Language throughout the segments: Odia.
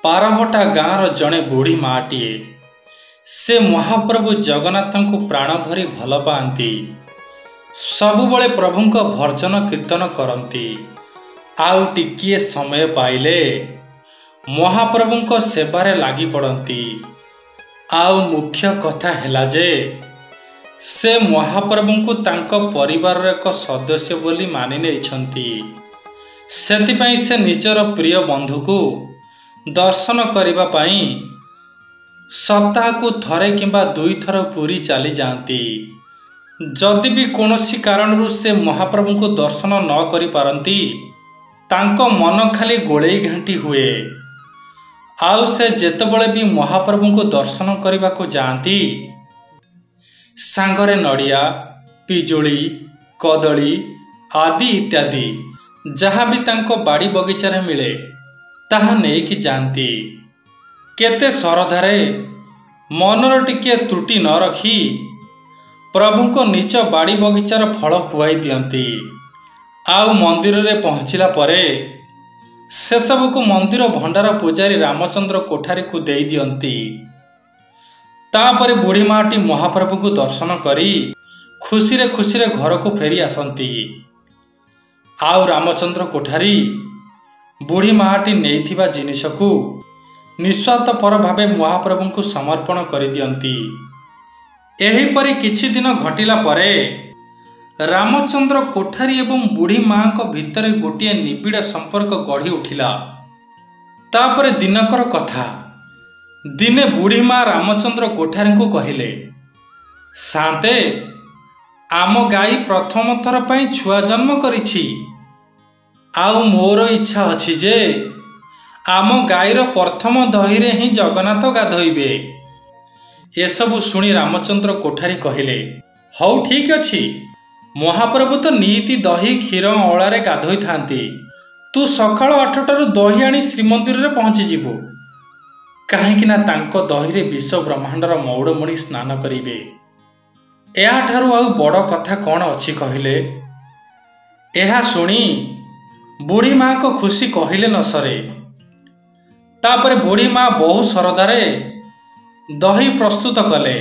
ପାରହଟା ଗାଁର ଜଣେ ବୁଢ଼ୀ ମାଟିଏ। ସେ ମହାପ୍ରଭୁ ଜଗନ୍ନାଥଙ୍କୁ ପ୍ରାଣ ଭରି ଭଲ ପାଆନ୍ତି। ସବୁବେଳେ ପ୍ରଭୁଙ୍କ ଭଜନ କୀର୍ତ୍ତନ କରନ୍ତି। ଆଉ ଟିକିଏ ସମୟ ପାଇଲେ ମହାପ୍ରଭୁଙ୍କ ସେବାରେ ଲାଗି ପଡ଼ନ୍ତି। ଆଉ ମୁଖ୍ୟ କଥା ହେଲା ଯେ ସେ ମହାପ୍ରଭୁଙ୍କୁ ତାଙ୍କ ପରିବାରର ଏକ ସଦସ୍ୟ ବୋଲି ମାନି ନେଇଛନ୍ତି। ସେଥିପାଇଁ ସେ ନିଜର ପ୍ରିୟ ବନ୍ଧୁକୁ ଦର୍ଶନ କରିବା ପାଇଁ ସପ୍ତାହକୁ ଥରେ କିମ୍ବା 2 ଥର ପୁରୀ ଚାଲି ଯାଆନ୍ତି। ଯଦି ବି କୌଣସି କାରଣରୁ ସେ ମହାପ୍ରଭୁଙ୍କୁ ଦର୍ଶନ ନ କରିପାରନ୍ତି, ତାଙ୍କ ମନ ଖାଲି ଗୋଳେଇ ଘାଣ୍ଟି ହୁଏ। ଆଉ ସେ ଯେତେବେଳେ ବି ମହାପ୍ରଭୁଙ୍କୁ ଦର୍ଶନ କରିବାକୁ ଯାଆନ୍ତି, ସାଙ୍ଗରେ ନଡ଼ିଆ, ପିଜୁଳି, କଦଳୀ ଆଦି ଇତ୍ୟାଦି ଯାହା ବି ତାଙ୍କ ବାଡ଼ି ବଗିଚାରେ ମିଳେ ତାହା ନେଇକି ଯାଆନ୍ତି। କେତେ ଶ୍ରଦ୍ଧାରେ ମନର ଟିକିଏ ତ୍ରୁଟି ନ ରଖି ପ୍ରଭୁଙ୍କ ନିଜ ବାଡ଼ି ବଗିଚାର ଫଳ ଖୁଆଇ ଦିଅନ୍ତି। ଆଉ ମନ୍ଦିରରେ ପହଞ୍ଚିଲା ପରେ ସେସବୁକୁ ମନ୍ଦିର ଭଣ୍ଡାର ପୂଜାରୀ ରାମଚନ୍ଦ୍ର କୋଠାରୀକୁ ଦେଇ ଦିଅନ୍ତି। ତାପରେ ବୁଢ଼ୀ ମାଟି ମହାପ୍ରଭୁଙ୍କୁ ଦର୍ଶନ କରି ଖୁସିରେ ଖୁସିରେ ଘରକୁ ଫେରି ଆସନ୍ତି। ଆଉ ରାମଚନ୍ଦ୍ର କୋଠାରୀ ବୁଢ଼ୀ ମାଟି ନେଇଥିବା ଜିନିଷକୁ ନିଃସ୍ୱାର୍ଥପର ଭାବେ ମହାପ୍ରଭୁଙ୍କୁ ସମର୍ପଣ କରିଦିଅନ୍ତି। ଏହିପରି କିଛି ଦିନ ଘଟିଲା ପରେ ରାମଚନ୍ଦ୍ର କୋଠାରୀ ଏବଂ ବୁଢ଼ୀ ମାଙ୍କ ଭିତରେ ଗୋଟିଏ ନିବିଡ଼ ସମ୍ପର୍କ ଗଢ଼ି ଉଠିଲା। ତାପରେ ଦିନକର କଥା, ଦିନେ ବୁଢ଼ୀ ମା ରାମଚନ୍ଦ୍ର କୋଠାରୀଙ୍କୁ କହିଲେ, ସାନ୍ତେ, ଆମ ଗାଈ ପ୍ରଥମ ଥର ପାଇଁ ଛୁଆ ଜନ୍ମ କରିଛି। ଆଉ ମୋର ଇଚ୍ଛା ଅଛି ଯେ ଆମ ଗାଈର ପ୍ରଥମ ଦହିରେ ହିଁ ଜଗନ୍ନାଥ ଗାଧୋଇବେ। ଏସବୁ ଶୁଣି ରାମଚନ୍ଦ୍ର କୋଠାରୀ କହିଲେ, ହଉ ଠିକ୍ ଅଛି, ମହାପ୍ରଭୁ ତ ନିଇତି ଦହି କ୍ଷୀର ଅଁଳାରେ ଗାଧୋଇଥାନ୍ତି। ତୁ ସକାଳ 8ଟାରୁ ଦହି ଆଣି ଶ୍ରୀମନ୍ଦିରରେ ପହଞ୍ଚିଯିବୁ। କାହିଁକିନା ତାଙ୍କ ଦହିରେ ବିଶ୍ୱ ବ୍ରହ୍ମାଣ୍ଡର ମଉଡ଼ମଣି ସ୍ନାନ କରିବେ। ଏହାଠାରୁ ଆଉ ବଡ଼ କଥା କ'ଣ ଅଛି କହିଲେ? ଏହା ଶୁଣି ବୁଢ଼ୀ ମାଙ୍କ ଖୁସି କହିଲେ ନ ସରେ। ତାପରେ ବୁଢ଼ୀ ମା ବହୁ ଶ୍ରଦ୍ଧାରେ ଦହି ପ୍ରସ୍ତୁତ କଲେ।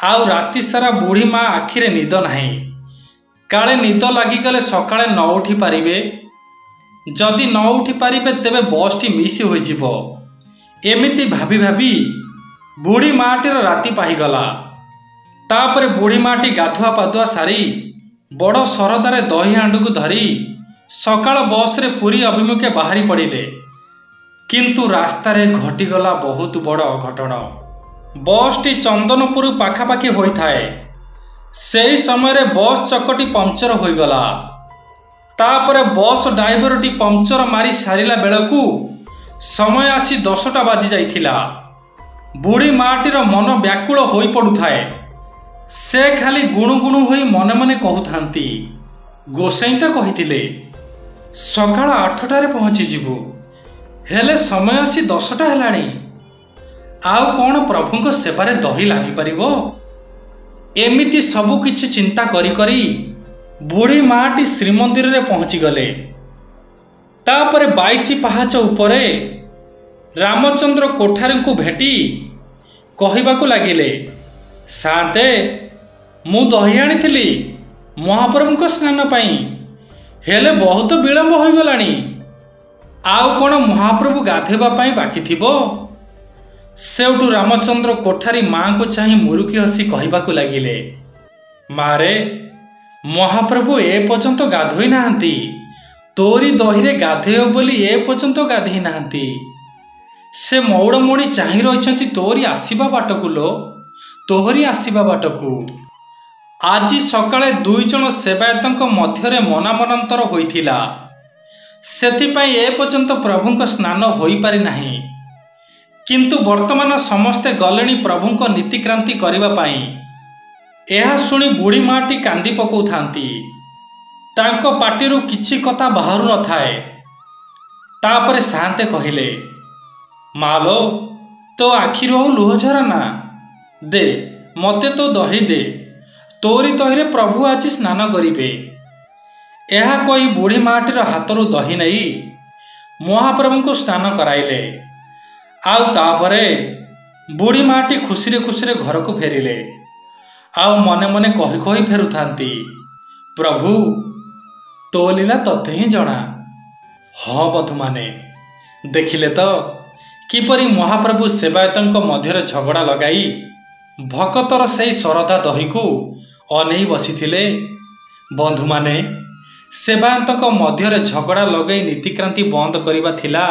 ଆଉ ରାତି ସାରା ବୁଢ଼ୀ ମା ଆଖିରେ ନିଦ ନାହିଁ। କାଳେ ନିଦ ଲାଗିଗଲେ ସକାଳେ ନ ଉଠି ପାରିବେ। ଯଦି ନ ଉଠି ପାରିବେ ତେବେ ବସ୍ଟି ମିସ୍ ହୋଇଯିବ। ଏମିତି ଭାବି ଭାବି ବୁଢ଼ୀ ମାଟିର ରାତି ପାହିଗଲା। ତାପରେ ବୁଢ଼ୀ ମାଟି ଗାଧୁଆ ପାଧୁଆ ସାରି ବଡ଼ ଶ୍ରଦ୍ଧାରେ ଦହି ହାଣ୍ଡିକୁ ଧରି ସକାଳ ବସ୍ରେ ପୁରୀ ଅଭିମୁଖେ ବାହାରି ପଡ଼ିଲେ। କିନ୍ତୁ ରାସ୍ତାରେ ଘଟିଗଲା ବହୁତ ବଡ଼ ଅଘଟଣ। ବସ୍ଟି ଚନ୍ଦନପୁର ପାଖାପାଖି ହୋଇଥାଏ। ସେହି ସମୟରେ ବସ୍ ଚକଟି ପମ୍ପଚର ହୋଇଗଲା। ତାପରେ ବସ୍ ଡ୍ରାଇଭରଟି ପମ୍ପଚର ମାରି ସାରିଲା ବେଳକୁ ସମୟ ଆସି 10ଟା ବାଜି ଯାଇଥିଲା। ବୁଢ଼ୀ ମାଟିର ମନ ବ୍ୟାକୁଳ ହୋଇପଡ଼ୁଥାଏ। ସେ ଖାଲି ଗୁଣୁ ଗୁଣୁ ହୋଇ ମନେ ମନେ କହୁଥାନ୍ତି, ଗୋସାଇଁ ତ କହିଥିଲେ ସକାଳ 8ଟାରେ ପହଞ୍ଚିଯିବୁ, ହେଲେ ସମୟ ଆସି 10ଟା ହେଲାଣି। ଆଉ କ'ଣ ପ୍ରଭୁଙ୍କ ସେବାରେ ଦହି ଲାଗିପାରିବ? ଏମିତି ସବୁ କିଛି ଚିନ୍ତା କରି କରି ବୁଢ଼ୀ ମାଟି ଶ୍ରୀମନ୍ଦିରରେ ପହଞ୍ଚିଗଲେ। ତାପରେ 22 ପାହାଚ ଉପରେ ରାମଚନ୍ଦ୍ର କୋଠାରୀଙ୍କୁ ଭେଟି କହିବାକୁ ଲାଗିଲେ, ସାନ୍ତେ, ମୁଁ ଦହି ଆଣିଥିଲି ମହାପ୍ରଭୁଙ୍କ ସ୍ନାନ ପାଇଁ, ହେଲେ ବହୁତ ବିଳମ୍ବ ହୋଇଗଲାଣି। ଆଉ କ'ଣ ମହାପ୍ରଭୁ ଗାଧୋଇବା ପାଇଁ ବାକି ଥିବ? ସେଉଠୁ ରାମଚନ୍ଦ୍ର କୋଠାରୀ ମାଙ୍କୁ ଚାହିଁ ମୁରୁକି ହସି କହିବାକୁ ଲାଗିଲେ, ମାରେ, ମହାପ୍ରଭୁ ଏପର୍ଯ୍ୟନ୍ତ ଗାଧୋଇ ନାହାନ୍ତି। ତୋରି ଦହିରେ ଗାଧୋଇବ ବୋଲି ଏପର୍ଯ୍ୟନ୍ତ ଗାଧୋଇ ନାହାନ୍ତି। ସେ ମଉଡ଼ମଣି ଚାହିଁ ରହିଛନ୍ତି ତୋରି ଆସିବା ବାଟକୁ ଲୋ, ତୋହରି ଆସିବା ବାଟକୁ। ଆଜି ସକାଳେ 2 ଜଣ ସେବାୟତଙ୍କ ମଧ୍ୟରେ ମନାମନାନ୍ତର ହୋଇଥିଲା। ସେଥିପାଇଁ ଏପର୍ଯ୍ୟନ୍ତ ପ୍ରଭୁଙ୍କ ସ୍ନାନ ହୋଇପାରି ନାହିଁ। କିନ୍ତୁ ବର୍ତ୍ତମାନ ସମସ୍ତେ ଗଲେଣି ପ୍ରଭୁଙ୍କ ନୀତିକ୍ରାନ୍ତି କରିବା ପାଇଁ। ଏହା ଶୁଣି ବୁଢ଼ୀ ମାଟି କାନ୍ଦି ପକାଉଥାନ୍ତି। ତାଙ୍କ ପାଟିରୁ କିଛି କଥା ବାହାରୁ ନଥାଏ। ତାପରେ ସାନ୍ତେ କହିଲେ, ମାଲୋ, ତୋ ଆଖିରୁ ଆଉ ଲୁହ ଝରନା, ଦେ ମୋତେ ତୋ ଦହି ଦେ, ତୋରି ଦହିରେ ପ୍ରଭୁ ଆଜି ସ୍ନାନ କରିବେ। ଏହା କହି ବୁଢ଼ୀ ମାଟିର ହାତରୁ ଦହି ନେଇ ମହାପ୍ରଭୁଙ୍କୁ ସ୍ନାନ କରାଇଲେ। ଆଉ ତାପରେ ବୁଢ଼ୀ ମାଟି ଖୁସିରେ ଖୁସିରେ ଘରକୁ ଫେରିଲେ। ଆଉ ମନେ ମନେ କହି କହି ଫେରୁଥାନ୍ତି, ପ୍ରଭୁ ତୋ ଲୀଳା ତତେ ହିଁ ଜଣା। ହଁ ବଧୂମାନେ, ଦେଖିଲେ ତ କିପରି ମହାପ୍ରଭୁ ସେବାୟତଙ୍କ ମଧ୍ୟରେ ଝଗଡ଼ା ଲଗାଇ ଭକତର ସେହି ଶରଧା ଦହିକୁ ଅନେଇ ବସିଥିଲେ। ବନ୍ଧୁମାନେ, ସେବାୟତଙ୍କ ମଧ୍ୟରେ ଝଗଡ଼ା ଲଗାଇ ନୀତିକ୍ରାନ୍ତି ବନ୍ଦ କରିବା ଥିଲା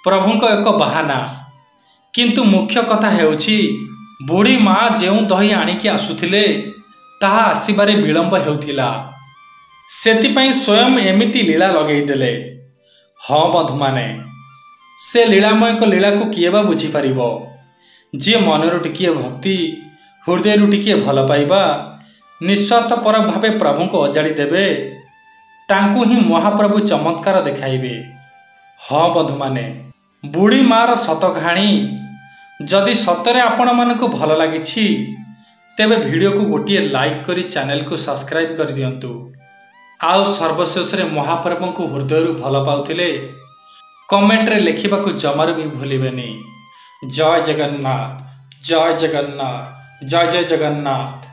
ପ୍ରଭୁଙ୍କ ଏକ ବାହାନା। କିନ୍ତୁ ମୁଖ୍ୟ କଥା ହେଉଛି ବୁଢ଼ୀ ମା ଯେଉଁ ଦହି ଆଣିକି ଆସୁଥିଲେ ତାହା ଆସିବାରେ ବିଳମ୍ବ ହେଉଥିଲା। ସେଥିପାଇଁ ସ୍ୱୟଂ ଏମିତି ଲୀଳା ଲଗାଇଦେଲେ। ହଁ ବନ୍ଧୁମାନେ, ସେ ଲୀଳାମୟଙ୍କ ଲୀଳାକୁ କିଏ ବା ବୁଝିପାରିବ? ଯିଏ ମନରୁ ଟିକିଏ ଭକ୍ତି, ହୃଦୟରୁ ଟିକିଏ ଭଲ ପାଇବା, ନିଃସ୍ୱାର୍ଥପର ଭାବେ ପ୍ରଭୁଙ୍କୁ ଅଜାଡ଼ି ଦେବେ, ତାଙ୍କୁ ହିଁ ମହାପ୍ରଭୁ ଚମତ୍କାର ଦେଖାଇବେ। ହଁ ବନ୍ଧୁମାନେ, ବୁଢ଼ୀ ମାର ସତ କାହାଣୀ ଯଦି ସତରେ ଆପଣମାନଙ୍କୁ ଭଲ ଲାଗିଛି ତେବେ ଭିଡ଼ିଓକୁ ଗୋଟିଏ ଲାଇକ୍ କରି ଚ୍ୟାନେଲକୁ ସବସ୍କ୍ରାଇବ୍ କରିଦିଅନ୍ତୁ। ଆଉ ସର୍ବଶେଷରେ ମହାପ୍ରଭୁଙ୍କୁ ହୃଦୟରୁ ଭଲ ପାଉଥିଲେ କମେଣ୍ଟରେ ଲେଖିବାକୁ ଜମାରୁ ବି ଭୁଲିବେନି। ଜୟ ଜଗନ୍ନାଥ, ଜୟ ଜଗନ୍ନାଥ, ଜୟ ଜୟ ଜଗନ୍ନାଥ।